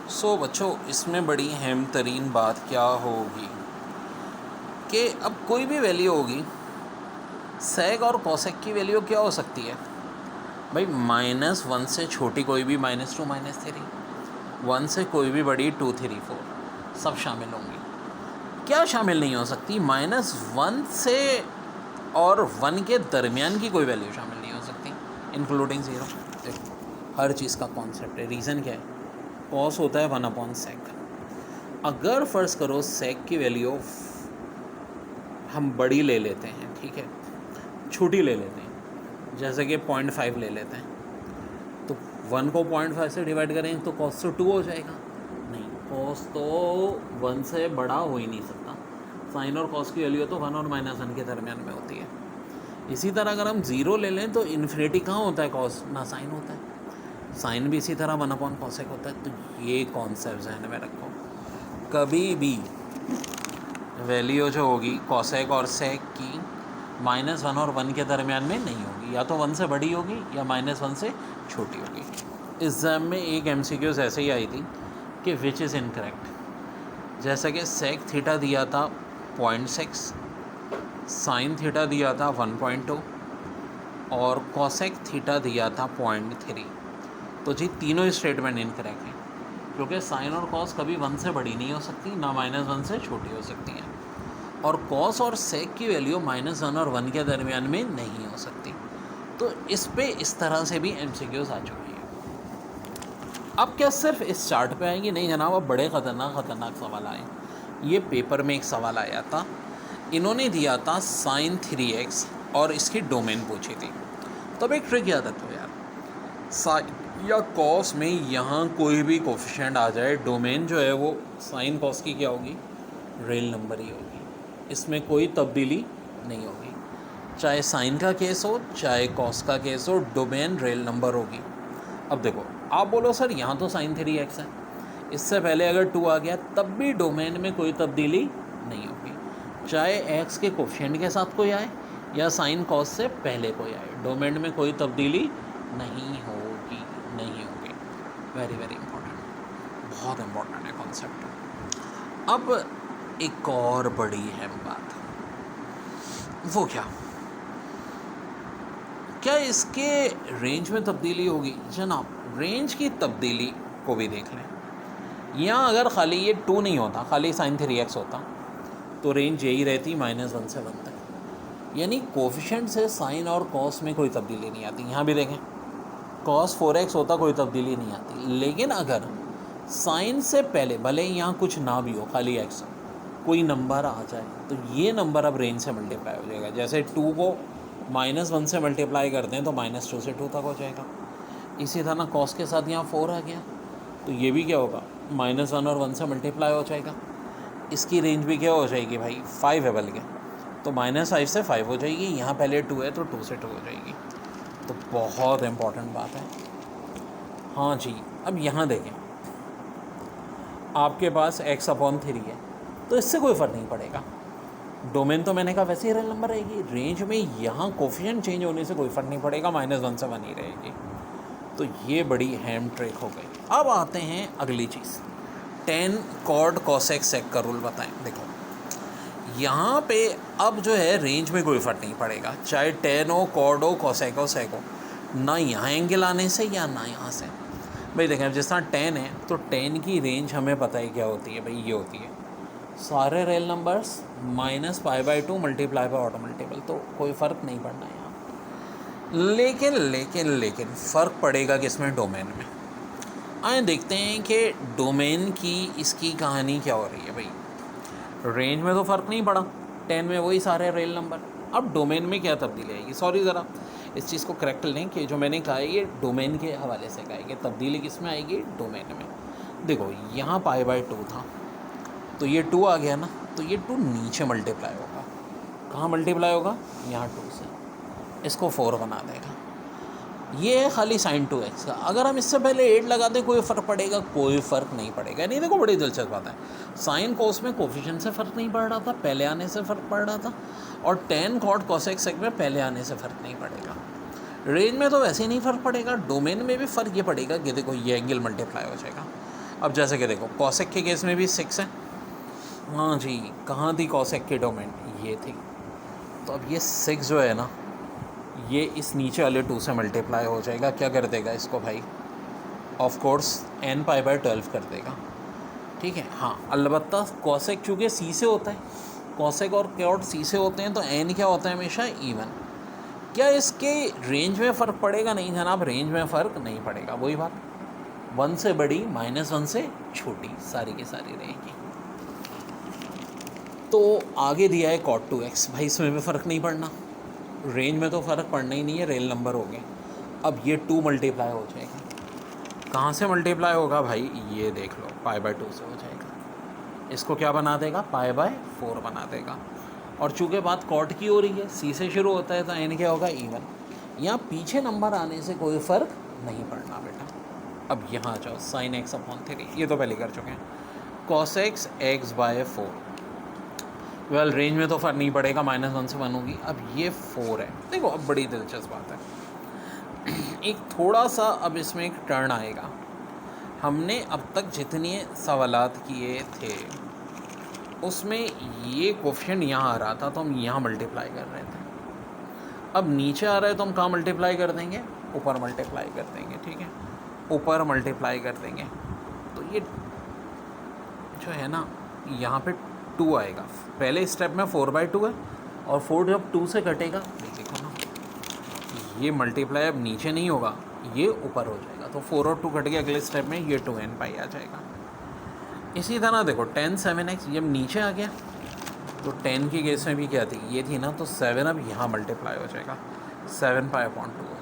बच्चों, इसमें बड़ी अहम तरीन बात क्या होगी कि अब कोई भी वैल्यू होगी, सेक और कोसेक की वैल्यू क्या हो सकती है भाई। -1 से छोटी कोई भी, -2 -3, 1 से कोई भी बड़ी 2 3 4 सब शामिल होंगी। क्या शामिल नहीं हो सकती? -1 से और 1 के दरमियान की कोई वैल्यू शामिल नहीं हो सकती, इंक्लूडिंग 0। देखो, हर चीज़ का कॉन्सेप्ट है। रीज़न क्या है? कॉस होता है 1/sec। अगर फ़र्ज़ करो सेक की वैल्यू हम बड़ी ले लेते हैं, ठीक है, छोटी ले लेते हैं, जैसे कि 0.5 ले लेते हैं, तो 1 को 0.5 से डिवाइड करेंगे तो कॉस तो 2 हो जाएगा। नहीं, कॉस तो 1 से बड़ा हो ही नहीं सकता। साइन और कॉस की वैल्यू तो 1 और -1 के दरमियान में होती है। इसी तरह अगर हम 0 ले लें तो इन्फिनिटी कहाँ होता है? कॉस ना साइन होता है। साइन भी इसी तरह 1/cosec होता है। तो ये कॉन्सेप्ट जहन में रखो, कभी भी वैल्यू जो होगी कॉसेक और सेक की -1 और 1 के दरमियान में नहीं होगी, या तो 1 से बड़ी होगी या -1 से छोटी होगी। इस एग्ज़ाम में एक MCQs ऐसे ही आई थी कि विच इज़ इनकरेक्ट। जैसे कि सेक थीटा दिया था 0.6, साइन थीटा दिया था 1.2 और कॉसेक थीटा दिया था 0.3। तो जी तीनों स्टेटमेंट इनकरेक्ट हैं, क्योंकि साइन और कॉस कभी 1 से बड़ी नहीं हो सकती, ना -1 से छोटी हो सकती हैं, और कॉस और सेक की वैल्यू -1 और 1 के दरमियान में नहीं हो सकती। तो इस पे इस तरह से भी MCQs आ चुकी हैं। अब क्या सिर्फ इस चार्ट पे आएंगी? नहीं जनाब, अब बड़े ख़तरनाक सवाल आए। ये पेपर में एक सवाल आया था, इन्होंने दिया था sin 3x और इसकी डोमेन पूछी थी। तो अब एक ट्रिक याद रखो यार, साइन या कॉस में यहाँ कोई भी कोफिशिएंट आ जाए, डोमेन जो है वो साइन कॉस की क्या होगी? रियल नंबर ही होगी। इसमें कोई तब्दीली नहीं होगी, चाहे साइन का केस हो चाहे कॉस का केस हो, डोमेन रियल नंबर होगी। अब देखो, आप बोलो सर यहाँ तो sin 3x है, इससे पहले अगर 2 आ गया तब भी डोमेन में कोई तब्दीली नहीं होगी, चाहे x के कोफिशिएंट के साथ कोई आए या साइन कॉस से पहले कोई आए, डोमेन में कोई तब्दीली नहीं होगी, नहीं होगी। वेरी वेरी इंपॉर्टेंट, बहुत इंपॉर्टेंट है कॉन्सेप्ट। अब एक और बड़ी अहम बात, वो क्या इसके रेंज में तब्दीली होगी? जनाब, रेंज की तब्दीली को भी देख लें। यहाँ अगर खाली ये 2 नहीं होता, खाली sin 3x होता, तो रेंज यही रहती -1 से 1 तक। यानी कोफिशिएंट से साइन और कॉस में कोई तब्दीली नहीं आती। यहाँ भी देखें, cos 4x होता, कोई तब्दीली नहीं आती। लेकिन अगर साइन से पहले, भले ही यहाँ कुछ ना भी हो, खाली x हो, कोई नंबर आ जाए, तो ये नंबर अब रेंज से मल्टीप्लाई हो जाएगा। जैसे 2 को -1 से मल्टीप्लाई करते हैं तो -2 से 2 तक हो जाएगा। इसी तरह कॉस के साथ यहाँ 4 आ गया, तो ये भी क्या होगा? -1 और 1 से मल्टीप्लाई हो जाएगा। इसकी रेंज भी क्या हो जाएगी भाई? 5 है बल्कि, तो -5 से 5 हो जाएगी। यहाँ पहले 2 है तो 2 से 2 हो जाएगी। तो बहुत इम्पॉर्टेंट बात है। हाँ जी, अब यहाँ देखें, आपके पास x/3 है, तो इससे कोई फ़र्क नहीं पड़ेगा। डोमेन तो मैंने कहा वैसे ही रियल नंबर रहेगी। रेंज में यहाँ कोफिशिएंट चेंज होने से कोई फ़र्क नहीं पड़ेगा, -1 से 1 ही रहेगी। तो ये बड़ी हैम ट्रिक हो गई। अब आते हैं अगली चीज़, tan cot cosec sec का रूल बताएं। देखो, यहाँ पे अब जो है रेंज में कोई फ़र्क नहीं पड़ेगा, चाहे tan हो, cot हो, cosec हो, sec हो, ना यहाँ एंगल आने से या ना यहाँ से। भाई देखें, जिस तरह tan है तो tan की रेंज हमें पता है क्या होती है भाई, ये होती है सारे real numbers -π/2 multiply by odd multiple. तो कोई फ़र्क नहीं पड़ना है यहाँ। लेकिन फ़र्क पड़ेगा किसमें? डोमेन में। आए देखते हैं कि डोमेन की इसकी कहानी क्या हो रही है भाई। रेंज में तो फ़र्क नहीं पड़ा, 10 में वही सारे रियल नंबर। अब डोमेन में क्या तब्दीली आएगी? सॉरी, ज़रा इस चीज़ को करेक्ट लें कि जो मैंने कहा है ये डोमेन के हवाले से कहा है कि तब्दीली किस में आएगी? डोमेन में। देखो, यहाँ π/2 था, तो ये 2 आ गया ना, तो ये 2 नीचे मल्टीप्लाई होगा। कहाँ मल्टीप्लाई होगा? यहाँ 2 से। इसको 4 बना देगा। ये है खाली sin 2x का। अगर हम इससे पहले 8 लगा दें, कोई फ़र्क पड़ेगा? कोई फ़र्क नहीं पड़ेगा। नहीं, देखो बड़ी दिलचस्प बात है, साइन कॉस में कोफिशिएंट से फ़र्क नहीं पड़ रहा था, पहले आने से फ़र्क पड़ रहा था, और tan cot cosec sec में पहले आने से फ़र्क नहीं पड़ेगा। रेंज में तो वैसे ही नहीं फ़र्क पड़ेगा, डोमेन में भी फ़र्क ये पड़ेगा कि देखो ये एंगल मल्टीप्लाई हो जाएगा। अब जैसे कि देखो कॉसेक के केस में भी 6 है, हाँ जी, कहाँ थी कॉसेक की डोमेन, ये थी। तो अब ये 6 जो है ना, ये इस नीचे वाले 2 से मल्टीप्लाई हो जाएगा, क्या कर देगा इसको भाई, ऑफ कोर्स n π/12 कर देगा, ठीक है। हाँ, अलबत्ता कॉसेक चूँकि सी से होता है, कॉसेक और कॉट सी से होते हैं, तो n क्या होता है हमेशा, इवन। क्या इसके रेंज में फ़र्क पड़ेगा, नहीं जनाब, रेंज में फ़र्क नहीं पड़ेगा, वही बात, 1 से बड़ी -1 से छोटी सारी की सारी रहेगी। तो आगे दिया है cot 2x, भाई इसमें भी फ़र्क नहीं पड़ना, रेंज में तो फ़र्क पड़ना ही नहीं है, रियल नंबर हो गए। अब ये 2 मल्टीप्लाई हो जाएगा, कहाँ से मल्टीप्लाई होगा भाई, ये देख लो, π/2 से हो जाएगा, इसको क्या बना देगा, π/4 बना देगा। और चूँकि बात कॉट की हो रही है, सी से शुरू होता है, तो n क्या होगा, इवन। यहाँ पीछे नंबर आने से कोई फ़र्क नहीं पड़ना बेटा। अब यहाँ आ जाओ, sin x/3, ये तो पहले कर चुके हैं, cos x x/4, well range में तो फ़र्क नहीं पड़ेगा, -1 से 1 होगी। अब ये 4 है, देखो अब बड़ी दिलचस्प बात है, एक थोड़ा सा अब इसमें एक टर्न आएगा। हमने अब तक जितने सवालात किए थे उसमें ये कोफिशिएंट यहाँ आ रहा था, तो हम यहाँ मल्टीप्लाई कर रहे थे। अब नीचे आ रहा है तो हम कहाँ मल्टीप्लाई कर देंगे, ऊपर मल्टीप्लाई कर देंगे, ठीक है, ऊपर मल्टीप्लाई कर देंगे। तो ये जो है ना, यहाँ पे 2 आएगा, पहले स्टेप में 4/2 है, और 4 जब 2 से कटेगा, देखो ना, ये मल्टीप्लाई अब नीचे नहीं होगा, ये ऊपर हो जाएगा, तो 4 और 2 कट गया, अगले स्टेप में ये 2n π आ जाएगा। इसी तरह देखो tan 7x जब नीचे आ गया, तो 10 की केस में भी क्या थी, ये थी ना, तो 7 अब यहाँ मल्टीप्लाई हो जाएगा, 7π/2 हो